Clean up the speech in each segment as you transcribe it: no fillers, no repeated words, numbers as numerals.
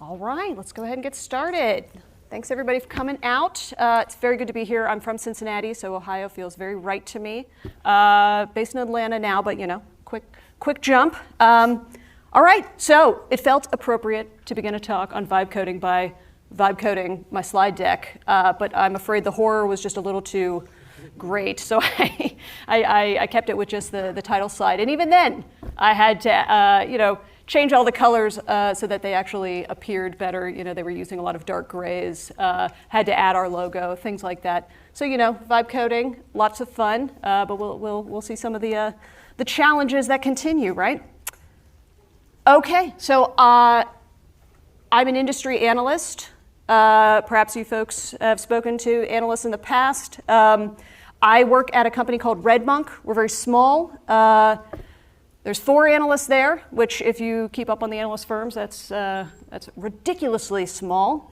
All right, let's go ahead and get started. Thanks everybody for coming out. It's very good to be here. I'm from Cincinnati, so Ohio feels very right to me. Based in Atlanta now, but you know, quick jump. All right, so it felt appropriate to begin a talk on vibe coding by vibe coding my slide deck, but I'm afraid the horror was just a little too great, so I kept it with just the title slide. And even then, I had to, change all the colors so that they actually appeared better. You know, they were using a lot of dark grays, had to add our logo, things like that. So, vibe coding, lots of fun, but we'll see some of the challenges that continue, right? Okay, so I'm an industry analyst. Perhaps you folks have spoken to analysts in the past. I work at a company called RedMonk. We're very small. There's 4 analysts there, which if you keep up on the analyst firms, that's ridiculously small.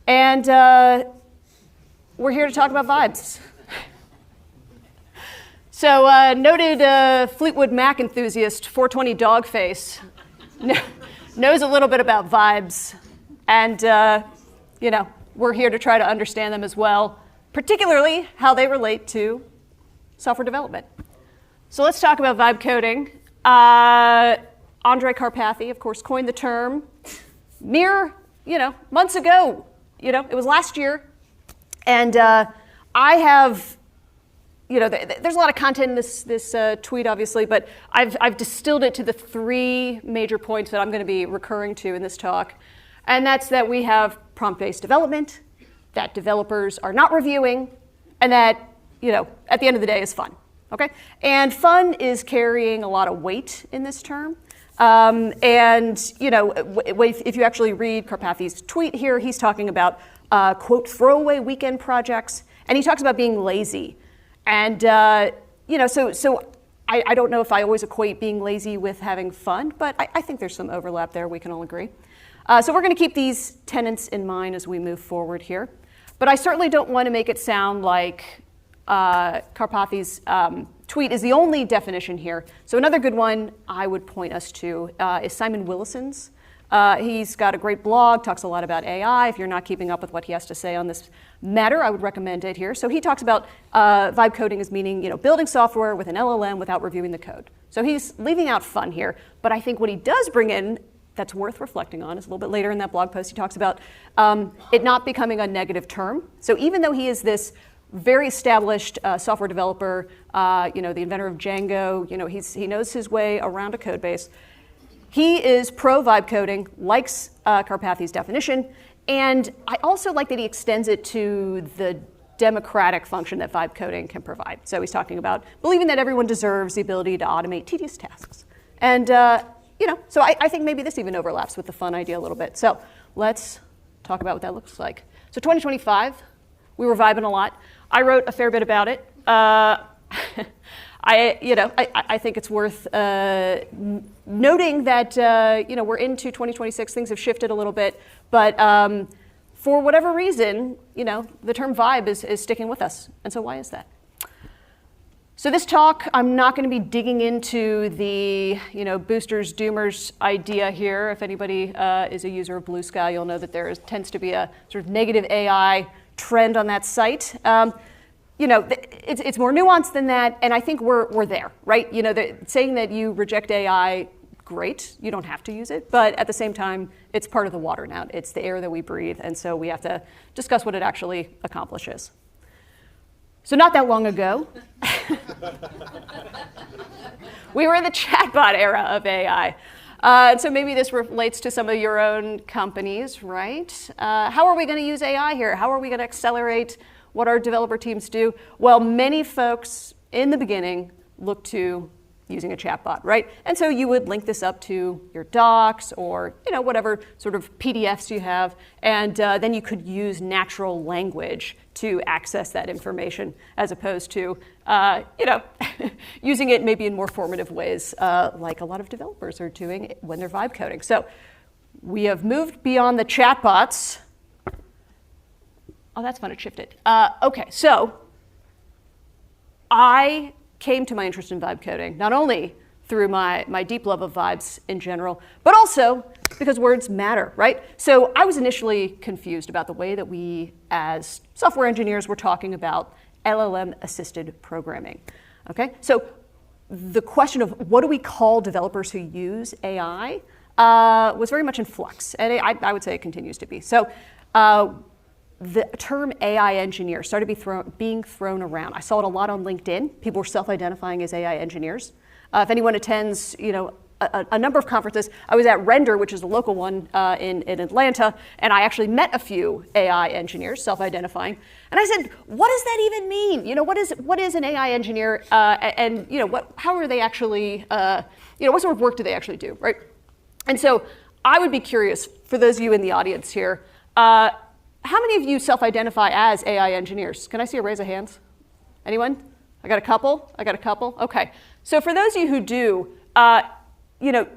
And we're here to talk about vibes. So noted Fleetwood Mac enthusiast, 420 Dogface, knows a little bit about vibes. And, we're here to try to understand them as well, particularly how they relate to software development. So let's talk about vibe coding. Andrej Karpathy, of course, coined the term mere, months ago. It was last year. And I have, there's a lot of content in this tweet, obviously, but I've distilled it to the 3 major points that I'm going to be recurring to in this talk. And that's that we have prompt-based development, that developers are not reviewing, and that, at the end of the day is fun. Okay? And fun is carrying a lot of weight in this term. If you actually read Karpathy's tweet here, he's talking about, quote, throwaway weekend projects, and he talks about being lazy. And, so I don't know if I always equate being lazy with having fun, but I think there's some overlap there, we can all agree. So we're going to keep these tenets in mind as we move forward here. But I certainly don't want to make it sound like Karpathy's tweet is the only definition here. So another good one I would point us to is Simon Willison's. He's got a great blog, talks a lot about AI. If you're not keeping up with what he has to say on this matter, I would recommend it here. So he talks about vibe coding as meaning, building software with an LLM without reviewing the code. So he's leaving out fun here. But I think what he does bring in that's worth reflecting on is a little bit later in that blog post. He talks about it not becoming a negative term. So even though he is this very established software developer, the inventor of Django, he knows his way around a code base. He is pro vibe coding, likes Karpathy's definition, and I also like that he extends it to the democratic function that vibe coding can provide. So he's talking about believing that everyone deserves the ability to automate tedious tasks. And so I think maybe this even overlaps with the fun idea a little bit. So let's talk about what that looks like. So 2025, we were vibing a lot. I wrote a fair bit about it. I think it's worth noting that, we're into 2026. Things have shifted a little bit. But for whatever reason, the term vibe is sticking with us. And so why is that? So this talk, I'm not going to be digging into the, boosters, doomers idea here. If anybody is a user of Blue Sky, you'll know that there tends to be a sort of negative AI trend on that site. It's more nuanced than that, and I think we're there, right? Saying that you reject AI, great, you don't have to use it, but at the same time, it's part of the water now. It's the air that we breathe, and so we have to discuss what it actually accomplishes. So not that long ago, we were in the chatbot era of AI. So maybe this relates to some of your own companies, right? How are we going to use AI here? How are we going to accelerate what our developer teams do? Well, many folks in the beginning look to using a chatbot, right? And so you would link this up to your docs or whatever sort of PDFs you have, and then you could use natural language to access that information, as opposed to using it maybe in more formative ways, like a lot of developers are doing when they're vibe coding. So we have moved beyond the chatbots. Oh, that's fun, it shifted. Okay, so I came to my interest in vibe coding, not only through my deep love of vibes in general, but also because words matter, right? So I was initially confused about the way that we as software engineers were talking about LLM-assisted programming, okay? So the question of what do we call developers who use AI was very much in flux, and I would say it continues to be. So the term AI engineer started being thrown around. I saw it a lot on LinkedIn. People were self-identifying as AI engineers. If anyone attends, a number of conferences, I was at Render, which is a local one in Atlanta, and I actually met a few AI engineers self-identifying. And I said, what does that even mean? What is an AI engineer, and how are they actually, what sort of work do they actually do, right? And so I would be curious, for those of you in the audience here, how many of you self-identify as AI engineers? Can I see a raise of hands? Anyone? I got a couple. Okay. So for those of you who do,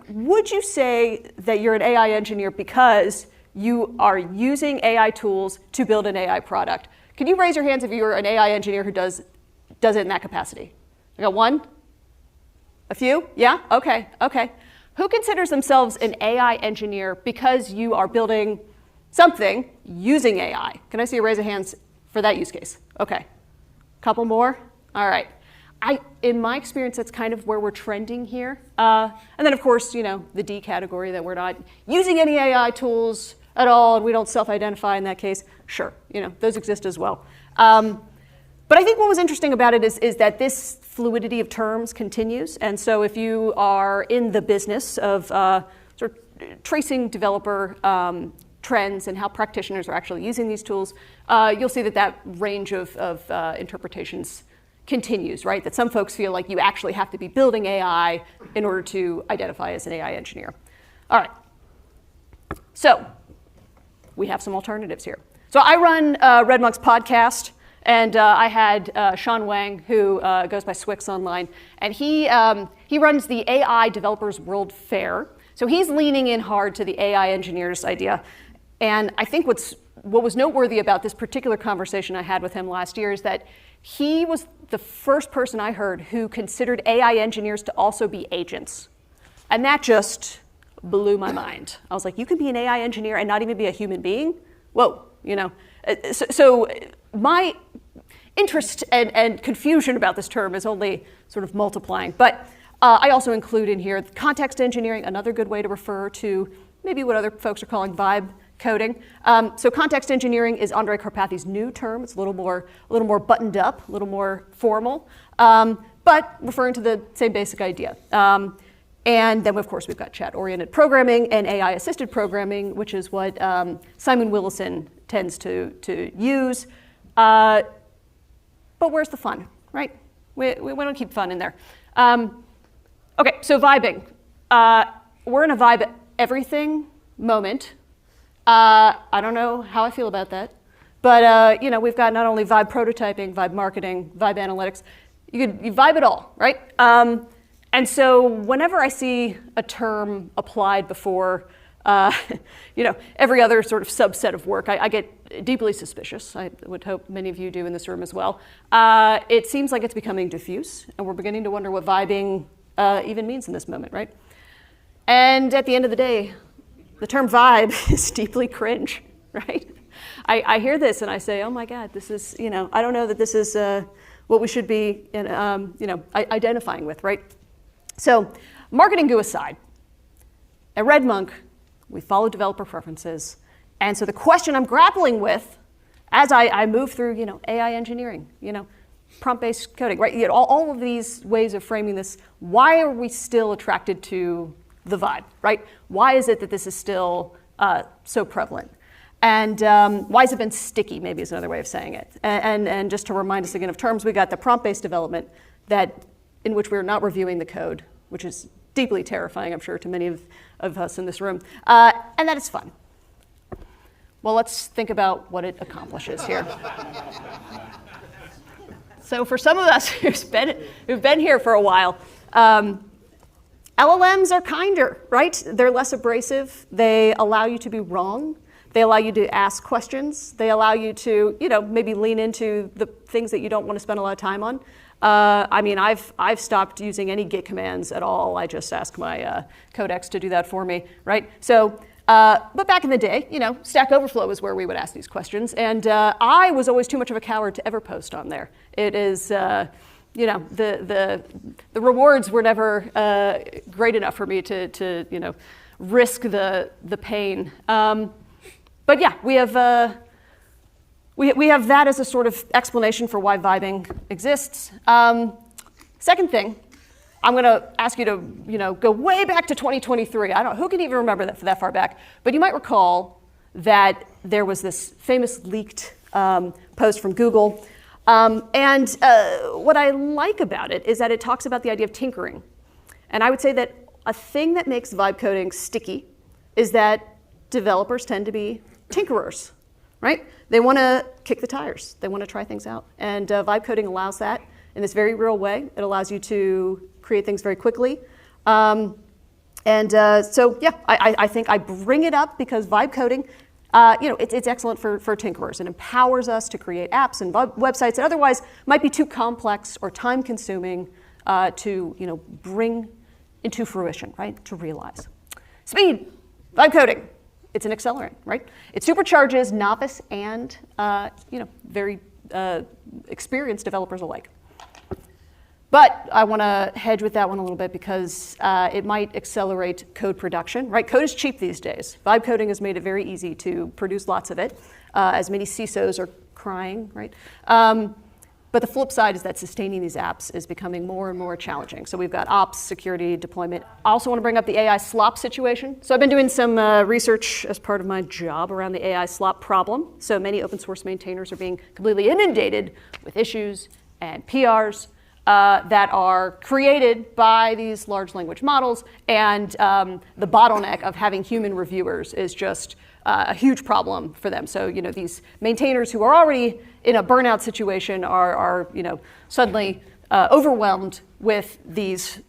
would you say that you're an AI engineer because you are using AI tools to build an AI product? Can you raise your hands if you're an AI engineer who does it in that capacity? I got one? A few? Yeah? Okay. Who considers themselves an AI engineer because you are building something using AI? Can I see a raise of hands for that use case? Okay. Couple more? All right. In my experience, that's kind of where we're trending here. And then, of course, the D category, that we're not using any AI tools at all, and we don't self-identify in that case. Sure, those exist as well. But I think what was interesting about it is that this fluidity of terms continues. And so if you are in the business of sort of tracing developer trends and how practitioners are actually using these tools, you'll see that range of interpretations continues, right? That some folks feel like you actually have to be building AI in order to identify as an AI engineer. All right. So we have some alternatives here. So I run Red Monk's podcast, and I had Sean Wang, who goes by Swix online, and he runs the AI Developers World Fair. So he's leaning in hard to the AI engineers idea. And I think what was noteworthy about this particular conversation I had with him last year is that he was the first person I heard who considered AI engineers to also be agents. And that just blew my mind. I was like, you can be an AI engineer and not even be a human being? Whoa, So my interest and confusion about this term is only sort of multiplying. But I also include in here context engineering, another good way to refer to maybe what other folks are calling vibe coding. So context engineering is Andre Karpathy's new term. It's a little more buttoned up, a little more formal, but referring to the same basic idea. And then, of course, we've got chat-oriented programming and AI-assisted programming, which is what Simon Willison tends to use. But where's the fun, right? We don't keep fun in there. Okay, so vibing. We're in a vibe everything moment. I don't know how I feel about that, but we've got not only vibe prototyping, vibe marketing, vibe analytics. You vibe it all, right? And so whenever I see a term applied before, every other sort of subset of work, I get deeply suspicious. I would hope many of you do in this room as well. It seems like it's becoming diffuse, and we're beginning to wonder what vibing even means in this moment, right? And at the end of the day, the term vibe is deeply cringe, right? I hear this and I say, oh my God, this is, I don't know that this is what we should be, identifying with, right? So marketing goo aside, at Red Monk, we follow developer preferences. And so the question I'm grappling with as I move through, AI engineering, prompt-based coding, right? All of these ways of framing this, why are we still attracted to the vibe, right? Why is it that this is still so prevalent? And why has it been sticky, maybe is another way of saying it. And just to remind us again of terms, we got the prompt-based development in which we're not reviewing the code, which is deeply terrifying, I'm sure, to many of us in this room. And that is fun. Well, let's think about what it accomplishes here. So for some of us who've been here for a while, LLMs are kinder, right? They're less abrasive. They allow you to be wrong. They allow you to ask questions. They allow you to, maybe lean into the things that you don't want to spend a lot of time on. I mean, I've stopped using any Git commands at all. I just ask my codex to do that for me, right? So, but back in the day, Stack Overflow is where we would ask these questions, and I was always too much of a coward to ever post on there. It is, the rewards were never great enough for me to risk the pain. But yeah, we have that as a sort of explanation for why vibing exists. Second thing, I'm going to ask you to go way back to 2023. I don't know who can even remember that far back, but you might recall that there was this famous leaked post from Google. And what I like about it is that it talks about the idea of tinkering. And I would say that a thing that makes vibe coding sticky is that developers tend to be tinkerers, right? They want to kick the tires. They want to try things out. And vibe coding allows that in this very real way. It allows you to create things very quickly. So yeah, I think I bring it up because vibe coding, it's excellent for tinkerers. It empowers us to create apps and websites that otherwise might be too complex or time-consuming to bring into fruition, right? To realize. Speed, vibe coding. It's an accelerant, right? It supercharges novice and very experienced developers alike. But I want to hedge with that one a little bit because it might accelerate code production, right? Code is cheap these days. Vibe coding has made it very easy to produce lots of it, as many CISOs are crying, right? But the flip side is that sustaining these apps is becoming more and more challenging. So we've got ops, security, deployment. I also want to bring up the AI slop situation. So I've been doing some research as part of my job around the AI slop problem. So many open source maintainers are being completely inundated with issues and PRs that are created by these large language models. And the bottleneck of having human reviewers is just a huge problem for them. So, these maintainers who are already in a burnout situation are suddenly overwhelmed with these,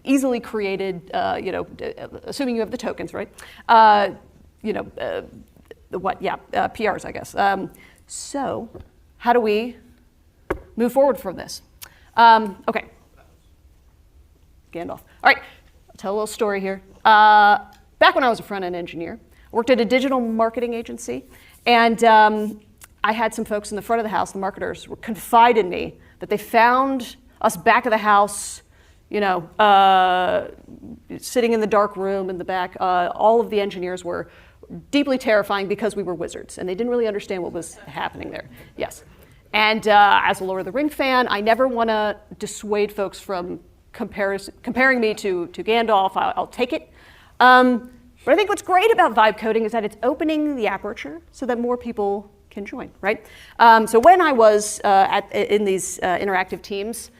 easily created, assuming you have the tokens, right? PRs, I guess. So how do we move forward from this? Okay. Gandalf. All right, I'll tell a little story here. Back when I was a front-end engineer, I worked at a digital marketing agency, and I had some folks in the front of the house, the marketers, were confide in me that they found us back of the house, sitting in the dark room in the back. All of the engineers were deeply terrifying because we were wizards, and they didn't really understand what was happening there. Yes. And as a Lord of the Ring fan, I never want to dissuade folks from comparing me to Gandalf. I'll take it. But I think what's great about vibe coding is that it's opening the aperture so that more people can join, right? So when I was in these interactive teams,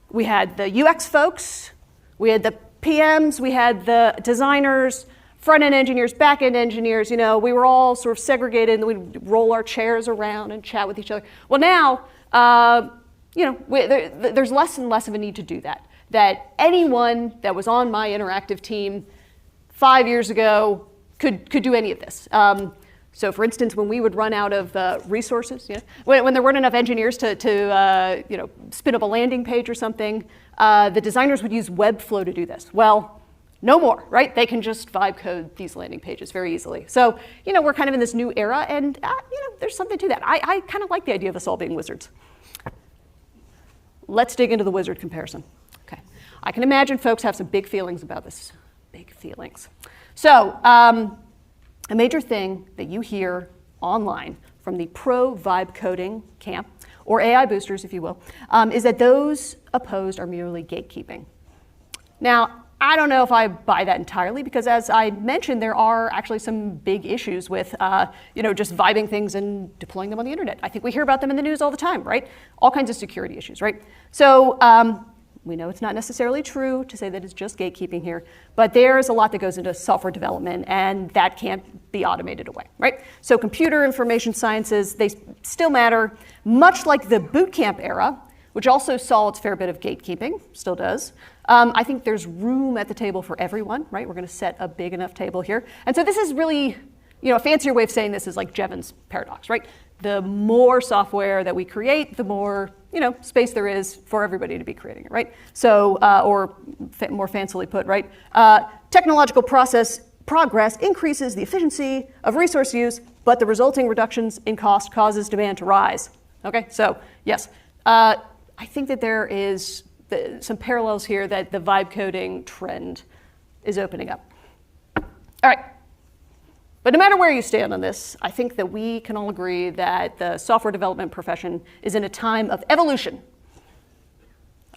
we had the UX folks, we had the PMs, we had the designers, front-end engineers, back-end engineers. We were all sort of segregated, and we'd roll our chairs around and chat with each other. Well, now, there's less and less of a need to do that. That anyone that was on my interactive team 5 years ago could do any of this. So for instance, when we would run out of resources, when there weren't enough engineers to spin up a landing page or something, the designers would use Webflow to do this. Well, no more, right? They can just vibe code these landing pages very easily. So, we're kind of in this new era, and there's something to that. I kind of like the idea of us all being wizards. Let's dig into the wizard comparison. Okay, I can imagine folks have some big feelings about this. Big feelings. So, a major thing that you hear online from the pro vibe coding camp, or AI boosters, if you will, is that those opposed are merely gatekeeping. Now, I don't know if I buy that entirely, because as I mentioned, there are actually some big issues with, just vibing things and deploying them on the internet. I think we hear about them in the news all the time, right? All kinds of security issues, right? So we know it's not necessarily true to say that it's just gatekeeping here, but there's a lot that goes into software development, and that can't be automated away, right? So computer information sciences, they still matter, much like the boot camp era, which also saw its fair bit of gatekeeping, still does. I think there's room at the table for everyone, right? We're going to set a big enough table here. And so this is really, a fancier way of saying this is like Jevons paradox, right? The more software that we create, the more, space there is for everybody to be creating it, right? So, or more fancily put, right? Technological progress increases the efficiency of resource use, but the resulting reductions in cost causes demand to rise. Okay, so yes, I think that there is some parallels here that the vibe coding trend is opening up. All right. But no matter where you stand on this, I think that we can all agree that the software development profession is in a time of evolution.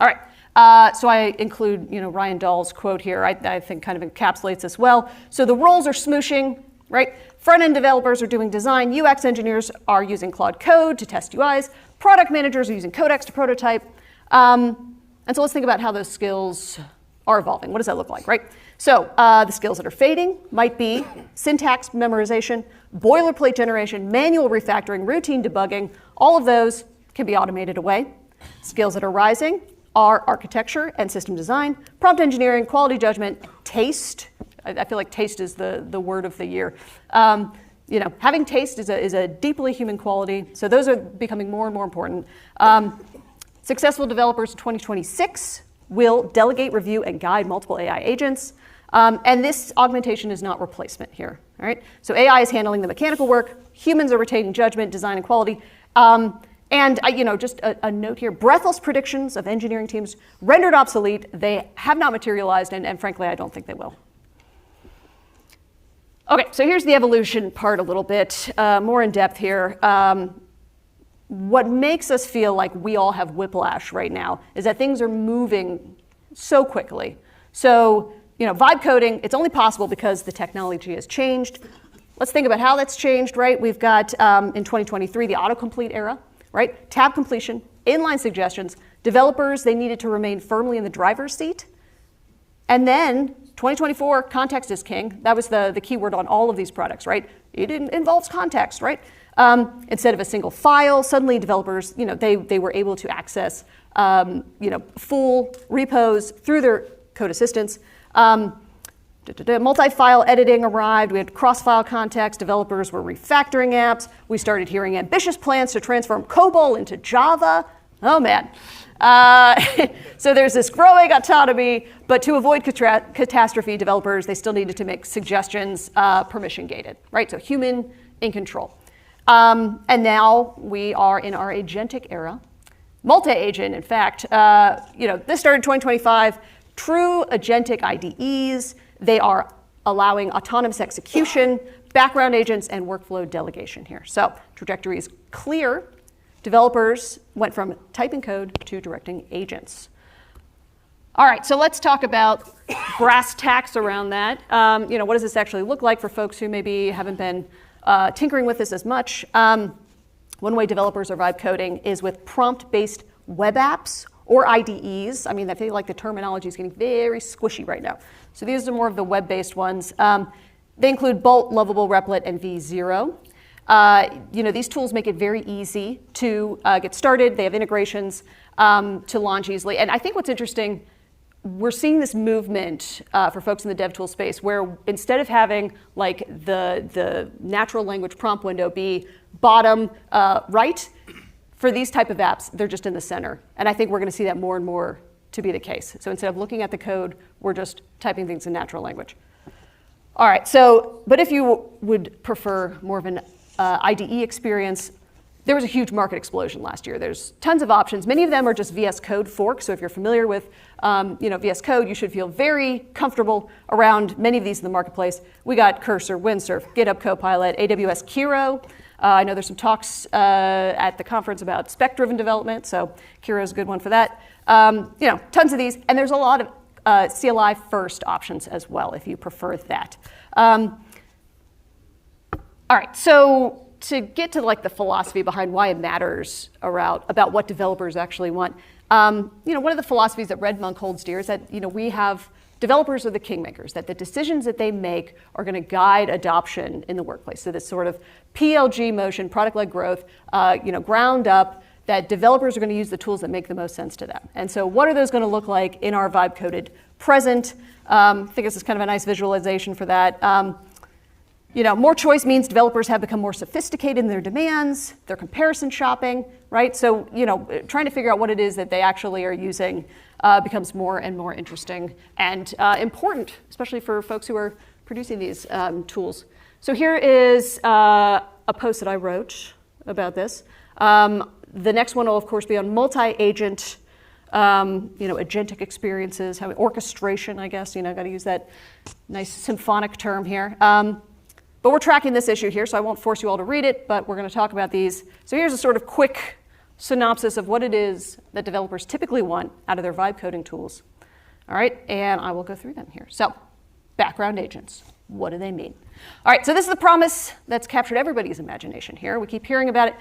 All right, so I include Ryan Dahl's quote here. I think kind of encapsulates this well. So the roles are smooshing, right? Front-end developers are doing design. UX engineers are using Claude Code to test UIs. Product managers are using Codex to prototype. And so let's think about how those skills are evolving. What does that look like, right? So the skills that are fading might be syntax memorization, boilerplate generation, manual refactoring, routine debugging. All of those can be automated away. Skills that are rising are architecture and system design, prompt engineering, quality judgment, taste. I feel like taste is the word of the year. Having taste is a deeply human quality. So those are becoming more and more important. Successful developers in 2026 will delegate, review, and guide multiple AI agents. And this augmentation is not replacement here. All right. So AI is handling the mechanical work. Humans are retaining judgment, design, and quality. And just a note here: breathless predictions of engineering teams rendered obsolete. They have not materialized, and frankly, I don't think they will. Okay, so here's the evolution part a little bit more in depth here. What makes us feel like we all have whiplash right now is that things are moving so quickly. So, vibe coding, it's only possible because the technology has changed. Let's think about how that's changed, right? We've got, in 2023, the autocomplete era, right? Tab completion, inline suggestions. Developers, they needed to remain firmly in the driver's seat. And then 2024, context is king. That was the keyword on all of these products, right? It involves context, right? Instead of a single file, suddenly developers, they were able to access, full repos through their code assistants. Multi-file editing arrived. We had cross-file context. Developers were refactoring apps. We started hearing ambitious plans to transform COBOL into Java. Oh, man. So there's this growing autonomy, but to avoid catastrophe, developers, they still needed to make suggestions permission-gated, right? So human in control. And now we are in our agentic era. Multi-agent, in fact, this started in 2025. True agentic IDEs, they are allowing autonomous execution, background agents, and workflow delegation here. So trajectory is clear. Developers went from typing code to directing agents. All right, so let's talk about brass tacks around that. What does this actually look like for folks who maybe haven't been tinkering with this as much? One way developers are vibe coding is with prompt-based web apps or IDEs. I mean, I feel like the terminology is getting very squishy right now. So these are more of the web-based ones. They include Bolt, Lovable, Replit, and V0. These tools make it very easy to get started. They have integrations to launch easily. And I think what's interesting, we're seeing this movement for folks in the dev tool space where instead of having like the natural language prompt window be bottom right, for these type of apps, they're just in the center. And I think we're going to see that more and more to be the case. So instead of looking at the code, we're just typing things in natural language. All right, but if you would prefer more of an IDE experience, there was a huge market explosion last year. There's tons of options. Many of them are just VS Code forks. So if you're familiar with VS Code, you should feel very comfortable around many of these in the marketplace. We got Cursor, Windsurf, GitHub Copilot, AWS Kiro. I know there's some talks at the conference about spec-driven development, so Kiro is a good one for that. Tons of these, and there's a lot of CLI first options as well if you prefer that. All right, so to get to like the philosophy behind why it matters about what developers actually want, one of the philosophies that Red Monk holds dear is that we have developers are the kingmakers, that the decisions that they make are going to guide adoption in the workplace. So this sort of PLG motion, product-led growth, ground up, that developers are going to use the tools that make the most sense to them. And so what are those going to look like in our vibe-coded present? I think this is kind of a nice visualization for that. More choice means developers have become more sophisticated in their demands, their comparison shopping, right? So, trying to figure out what it is that they actually are using becomes more and more interesting and important, especially for folks who are producing these tools. So here is a post that I wrote about this. The next one will, of course, be on multi-agent, agentic experiences, orchestration, I guess, got to use that nice symphonic term here. But we're tracking this issue here, so I won't force you all to read it, but we're going to talk about these. So here's a sort of quick synopsis of what it is that developers typically want out of their vibe coding tools. All right, and I will go through them here. So, background agents. What do they mean? All right, so this is the promise that's captured everybody's imagination here. We keep hearing about it.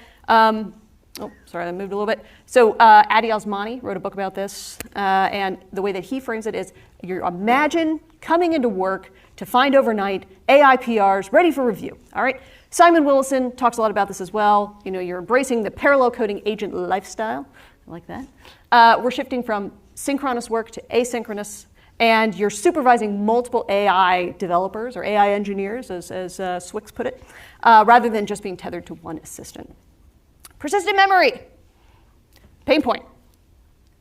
Oh, sorry, I moved a little bit. So Adi Osmani wrote a book about this, and the way that he frames it is, you imagine coming into work to find overnight AI PRs ready for review, all right? Simon Willison talks a lot about this as well. You're embracing the parallel coding agent lifestyle. I like that. We're shifting from synchronous work to asynchronous, and you're supervising multiple AI developers, or AI engineers, as Swix put it, rather than just being tethered to one assistant. Persistent memory, pain point.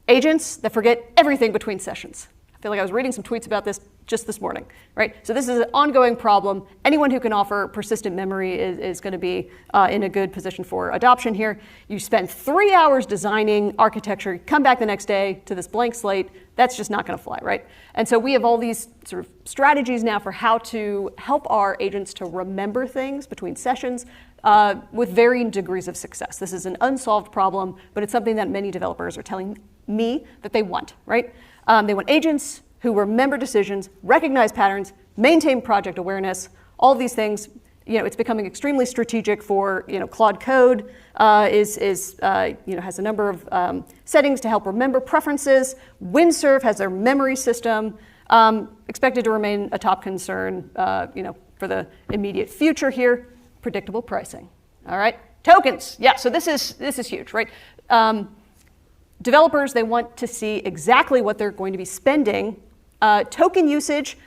Agents that forget everything between sessions. I feel like I was reading some tweets about this just this morning, right? So this is an ongoing problem. Anyone who can offer persistent memory is going to be in a good position for adoption here. You spend 3 hours designing architecture, come back the next day to this blank slate. That's just not going to fly, right? And so we have all these sort of strategies now for how to help our agents to remember things between sessions with varying degrees of success. This is an unsolved problem, but it's something that many developers are telling me that they want, right? They want agents who remember decisions, recognize patterns, maintain project awareness, all of these things. It's becoming extremely strategic for, Claude Code has a number of settings to help remember preferences. Windsurf has their memory system, expected to remain a top concern, for the immediate future here. Predictable pricing, all right? Tokens, yeah, so this is huge, right? Developers, they want to see exactly what they're going to be spending. Token usage,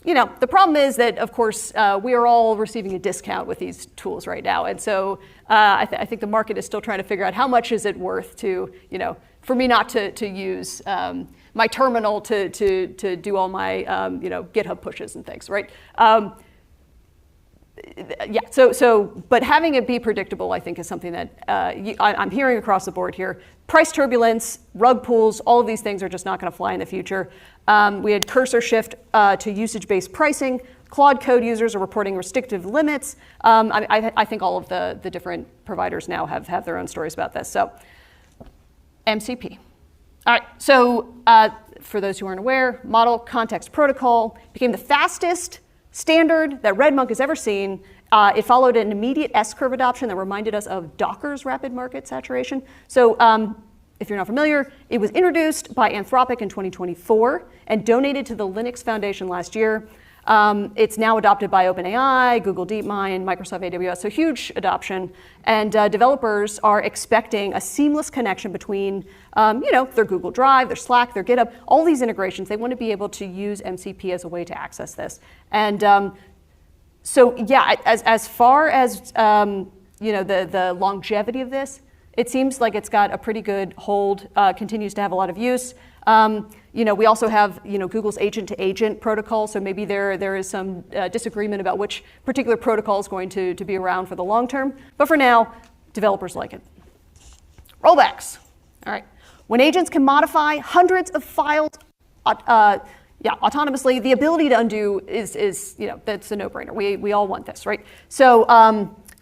the problem is that, of course, we are all receiving a discount with these tools right now. And so I think the market is still trying to figure out how much is it worth to, for me not to use my terminal to do all my, GitHub pushes and things, right? But having it be predictable, I think, is something that I'm hearing across the board here. Price turbulence, rug pulls, all of these things are just not going to fly in the future. We had cursor shift to usage-based pricing. Claude Code users are reporting restrictive limits. I think all of the different providers now have their own stories about this. So, MCP. All right, so for those who aren't aware, Model Context Protocol became the fastest standard that RedMonk has ever seen. It followed an immediate S-curve adoption that reminded us of Docker's rapid market saturation. So if you're not familiar, it was introduced by Anthropic in 2024 and donated to the Linux Foundation last year. It's now adopted by OpenAI, Google DeepMind, Microsoft AWS, so huge adoption. And developers are expecting a seamless connection between their Google Drive, their Slack, their GitHub, all these integrations. They want to be able to use MCP as a way to access this. And as far as the longevity of this, it seems like it's got a pretty good hold, continues to have a lot of use. We also have, Google's agent-to-agent protocol, so maybe there is some disagreement about which particular protocol is going to be around for the long term. But for now, developers like it. Rollbacks. All right. When agents can modify hundreds of files autonomously, the ability to undo is that's a no-brainer. We all want this, right? So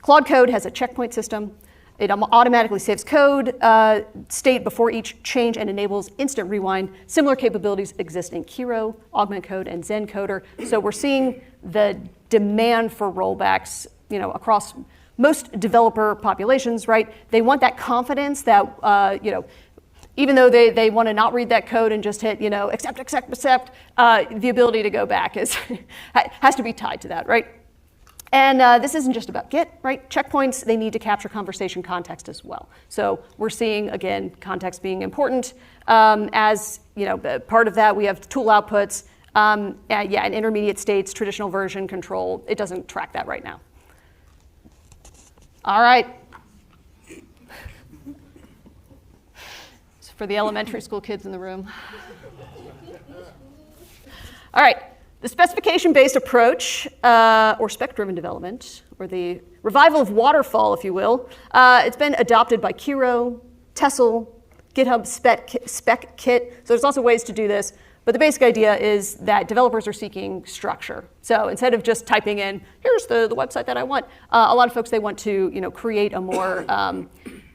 Claude Code has a checkpoint system. It automatically saves code state before each change and enables instant rewind. Similar capabilities exist in Kiro, Augment Code, and Zencoder. So we're seeing the demand for rollbacks, across most developer populations, right? They want that confidence that, even though they want to not read that code and just hit, accept, the ability to go back has to be tied to that, right? And this isn't just about Git, right? Checkpoints, they need to capture conversation context as well. So we're seeing, again, context being important. As part of that, we have tool outputs. And intermediate states, traditional version control, it doesn't track that right now. All right. So for the elementary school kids in the room. All right. The specification-based approach, or spec-driven development, or the revival of waterfall, if you will, it's been adopted by Kiro, Tessel, GitHub spec kit. So there's lots of ways to do this. But the basic idea is that developers are seeking structure. So instead of just typing in, here's the website that I want, a lot of folks, they want to create a more,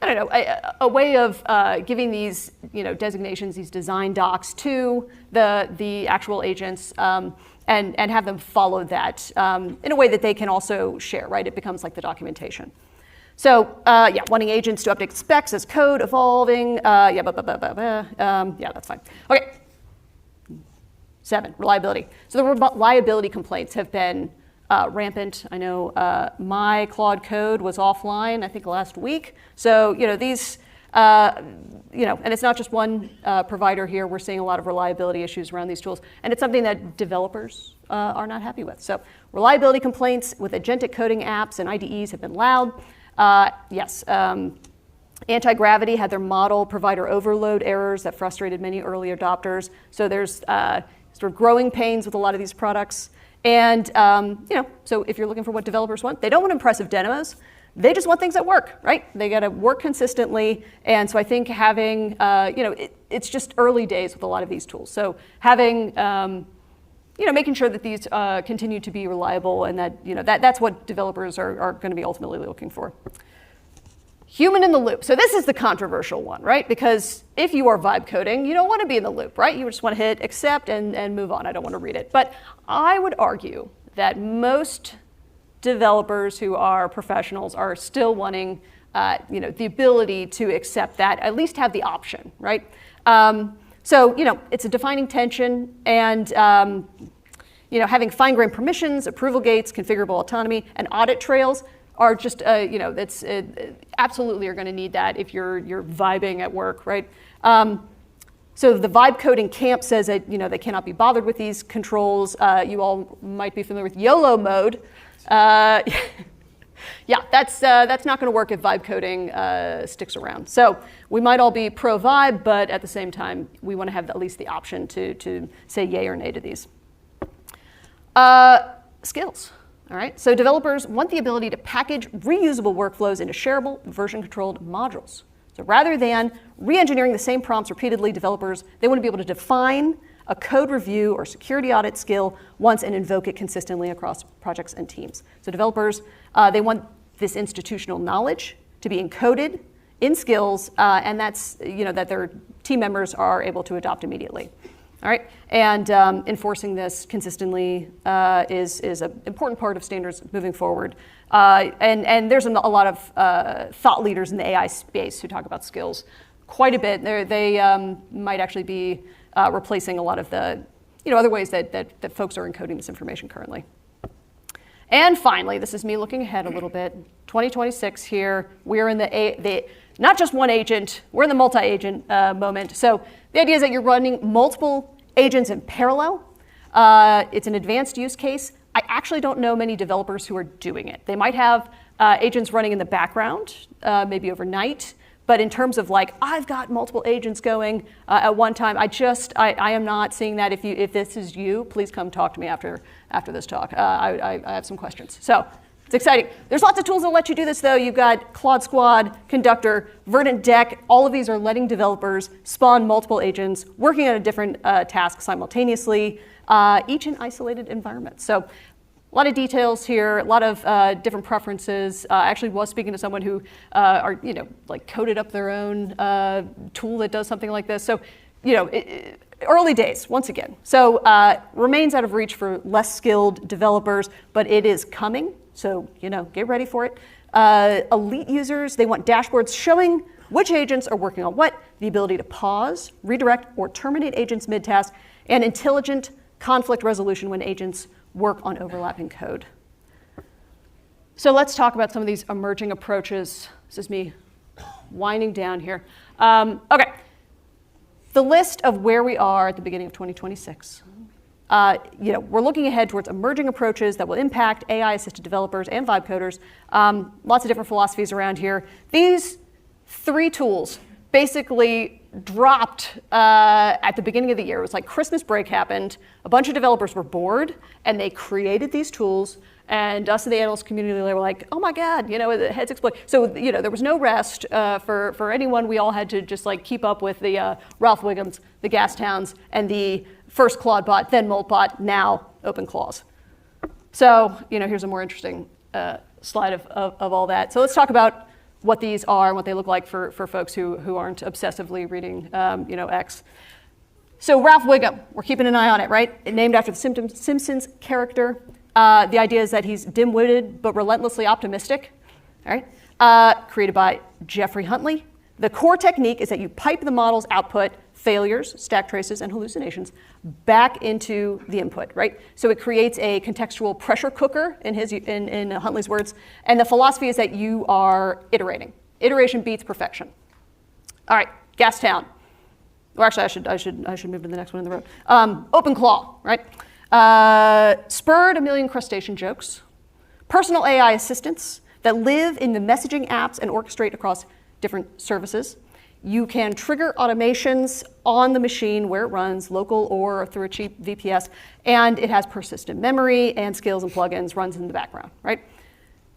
a way of giving these designations, these design docs to the actual agents and have them follow that in a way that they can also share, right? It becomes like the documentation. So wanting agents to update specs as code evolving. Yeah, that's fine. Okay. 7, reliability. So the reliability complaints have been rampant. I know my Claude code was offline, I think last week. So these, and it's not just one provider here. We're seeing a lot of reliability issues around these tools, and it's something that developers are not happy with. So reliability complaints with agentic coding apps and IDEs have been loud. Yes. Anti-Gravity had their model provider overload errors that frustrated many early adopters. So there's sort of growing pains with a lot of these products. And, so if you're looking for what developers want, they don't want impressive demos. They just want things that work, right? They got to work consistently. And so I think having, it's just early days with a lot of these tools. So having, making sure that these continue to be reliable and that, that's what developers are going to be ultimately looking for. Human in the loop. So this is the controversial one, right? Because if you are vibe coding, you don't want to be in the loop, right? You just want to hit accept and move on. I don't want to read it. But I would argue that most developers who are professionals are still wanting, the ability to accept that, at least have the option, right? So it's a defining tension, and having fine-grained permissions, approval gates, configurable autonomy, and audit trails are just, that's absolutely are going to need that if you're vibing at work, right? So the vibe coding camp says that they cannot be bothered with these controls. You all might be familiar with YOLO mode. Yeah, that's not going to work if vibe coding sticks around. So we might all be pro vibe, but at the same time, we want to have at least the option to say yay or nay to these. Skills. All right, so developers want the ability to package reusable workflows into shareable, version-controlled modules. So rather than re-engineering the same prompts repeatedly, developers, they want to be able to define a code review or security audit skill once and invoke it consistently across projects and teams. So developers, they want this institutional knowledge to be encoded in skills, and that's, that their team members are able to adopt immediately. All right, and enforcing this consistently is an important part of standards moving forward. And there's a lot of thought leaders in the AI space who talk about skills quite a bit. They might actually be replacing a lot of the other ways that folks are encoding this information currently. And finally, this is me looking ahead a little bit. 2026 here, we're in the not just one agent, we're in the multi-agent moment. So the idea is that you're running multiple agents in parallel. It's an advanced use case. I actually don't know many developers who are doing it. They might have agents running in the background, maybe overnight. But in terms of I've got multiple agents going at one time, I am not seeing that. If this is you, please come talk to me after this talk. I have some questions. So it's exciting. There's lots of tools that let you do this, though. You've got Claude Squad, Conductor, Verdant Deck. All of these are letting developers spawn multiple agents working on a different task simultaneously, each in isolated environments. So a lot of details here, a lot of different preferences. I actually was speaking to someone who coded up their own tool that does something like this. So, early days, once again. So remains out of reach for less skilled developers, but it is coming. So, get ready for it. Elite users, they want dashboards showing which agents are working on what, the ability to pause, redirect, or terminate agents mid-task, and intelligent conflict resolution when agents work on overlapping code. So let's talk about some of these emerging approaches. This is me winding down here. Okay, the list of where we are at the beginning of 2026. we're looking ahead towards emerging approaches that will impact AI-assisted developers and vibe coders. Lots of different philosophies around here. These 3 tools basically dropped at the beginning of the year. It was like Christmas break happened. A bunch of developers were bored, and they created these tools. And us in the analyst community, they were like, oh my God, the heads explode. So, there was no rest for anyone. We all had to just keep up with the Ralph Wiggums, the Gastowns, and the first Claude bot, then Moltbot, now OpenClaws. So, here's a more interesting slide of all that. So let's talk about what these are and what they look like for folks who aren't obsessively reading, X. So Ralph Wiggum, we're keeping an eye on it, right? Named after the Simpsons character. The idea is that he's dim-witted but relentlessly optimistic. All right. Created by Jeffrey Huntley. The core technique is that you pipe the model's output, failures, stack traces, and hallucinations back into the input, right? So it creates a contextual pressure cooker, in Huntley's words. And the philosophy is that you are iterating. Iteration beats perfection. All right, Gastown. Or actually, I should move to the next one in the road. OpenClaw, right? Spurred a million crustacean jokes. Personal AI assistants that live in the messaging apps and orchestrate across different services. You can trigger automations on the machine where it runs, local or through a cheap VPS, and it has persistent memory and skills and plugins, runs in the background, right?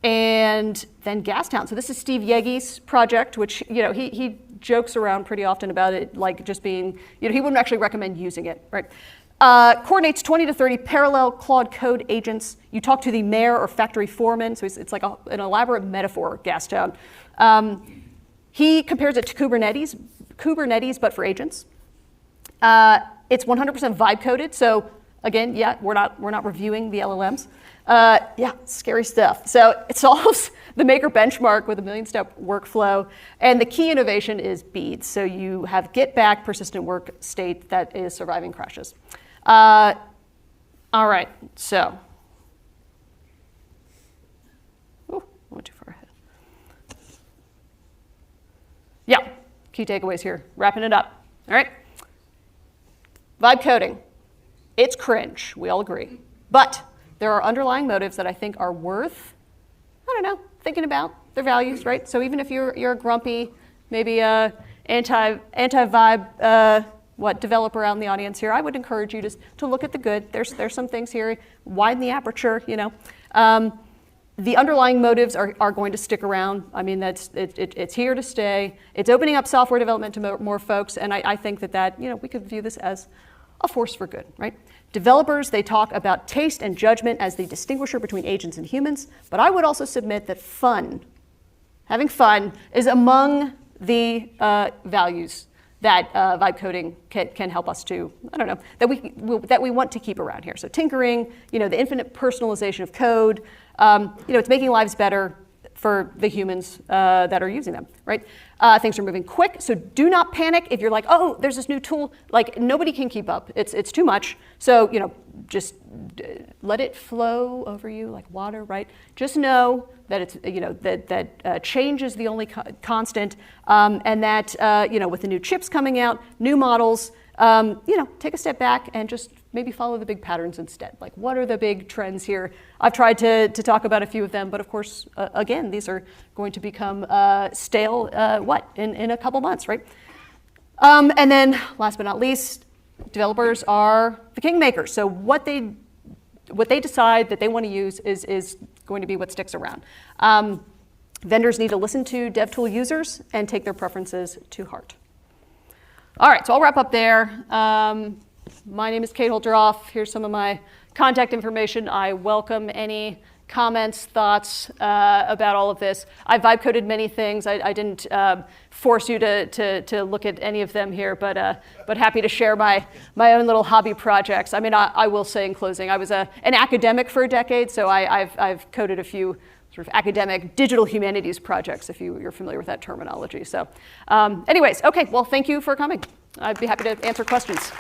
And then Gastown. So this is Steve Yegi's project, which he jokes around pretty often about it, like just being, he wouldn't actually recommend using it, right? Coordinates 20 to 30 parallel Claude code agents. You talk to the mayor or factory foreman, so it's like an elaborate metaphor, Gastown. He compares it to Kubernetes, but for agents. It's 100% vibe coded, so again, we're not reviewing the LLMs. Scary stuff. So it solves the maker benchmark with a 1,000,000-step workflow, and the key innovation is beads. So you have get back persistent work state that is surviving crashes. All right, so. Ooh, I went too far ahead. Yeah, key takeaways here, wrapping it up. All right. Vibe coding, it's cringe, we all agree. But there are underlying motives that I think are worth, thinking about their values, right? So even if you're a grumpy, maybe anti-vibe, developer out in the audience here, I would encourage you to look at the good. There's some things here, widen the aperture, The underlying motives are going to stick around. I mean, it's here to stay. It's opening up software development to more folks, and I think that we could view this as a force for good, right? Developers, they talk about taste and judgment as the distinguisher between agents and humans, but I would also submit that having fun, is among the values that vibe coding can help us to, that we want to keep around here. So tinkering, the infinite personalization of code, it's making lives better for the humans that are using them, right? Things are moving quick, so do not panic if you're like, oh, there's this new tool. Like, nobody can keep up. It's too much. So, just let it flow over you like water, right? Just know that it's, that change is the only constant, and that, with the new chips coming out, new models, take a step back and just maybe follow the big patterns instead. Like, what are the big trends here? I've tried to talk about a few of them, but of course, again, these are going to become stale, in a couple months, right? And then, last but not least, developers are the kingmakers. So what they decide that they want to use is going to be what sticks around. Vendors need to listen to DevTool users and take their preferences to heart. All right, so I'll wrap up there. My name is Kate Holterhoff. Here's some of my contact information. I welcome any comments, thoughts about all of this. I vibe coded many things. I didn't force you to look at any of them here, but happy to share my own little hobby projects. I mean, I will say in closing, I was an academic for a decade, so I've coded a few sort of academic digital humanities projects, if you're familiar with that terminology. So anyways, okay, well, thank you for coming. I'd be happy to answer questions.